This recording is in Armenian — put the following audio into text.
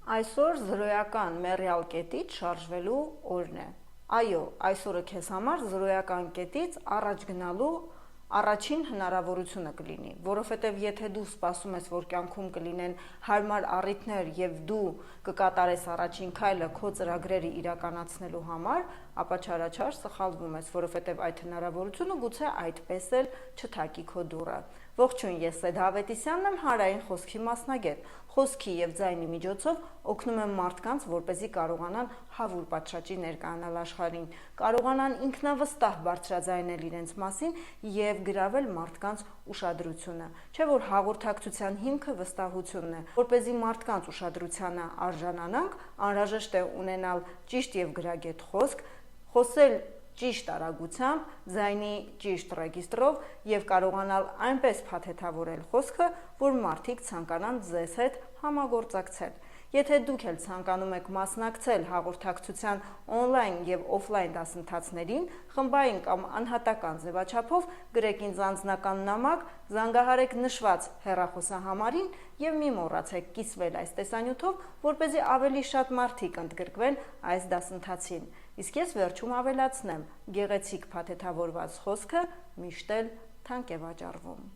Այսօր զրոյական մեռյալ կետից շարժվելու օրն է։ Այո, այսօրը քեզ համար զրոյական կետից առաջ գնալու առաջին հնարավորությունը կլինի, որովհետև եթե դու սպասում ես, որ կյանքում կլինեն հարմար առիթներ եւ դու կկատարես առաջին քայլը քո ծրագրերը իրականացնելու համար, ապա չարաչար սխալվում ես, որովհետև այդ հնարավորությունը գուցե այդպես էլ չթակի քո դուռը։ Ողջույն, ես Սեդ Հավետիսյանն եմ, հանրային խոսքի մասնագետ։ Խոսքի եւ ձայնի միջոցով օգնում եմ մարդկանց, որպեսզի կարողանան հավուր պատշաճի ներկայանալ աշխարհին, կարողանան ինքնավստահ բարձրաձայնել իրենց մասին եւ գրավել մարդկանց ուշադրությունը։ Չէ՞ որ հաղորդակցության հիմքը վստահությունն է։ Որպեսզի մարդկանց ուշադրությանը արժանանանք, անհրաժեշտ է ունենալ ճիշտ եւ գրագետ խոսք, խոսել ճիշտ արագությամբ, ձայնի ճիշտ ռեգիստրով եւ կարողանալ այնպես փաթեթավորել խոսքը, որ մարդիկ ցանկանան ձեզ հետ համագործակցել։ Եթե դուք էլ ցանկանում եք մասնակցել հաղորդակցության օնլայն եւ օֆլայն դասընթացներին, խմբային կամ անհատական ձևաչափով, գրեք ինձ անձնական նամակ, զանգահարեք նշված հեռախոսահամարին եւ մի մոռացեք կիսվել այս տեսանյութով, որպեսզի ավելի շատ մարդիկ ընդգրկվեն այս դասընթացին։ Իսկ ես վերջում ավելացնեմ, գեղեցիկ փաթեթավորված խոսքը միշտ էլ թանկ է վաճառվում։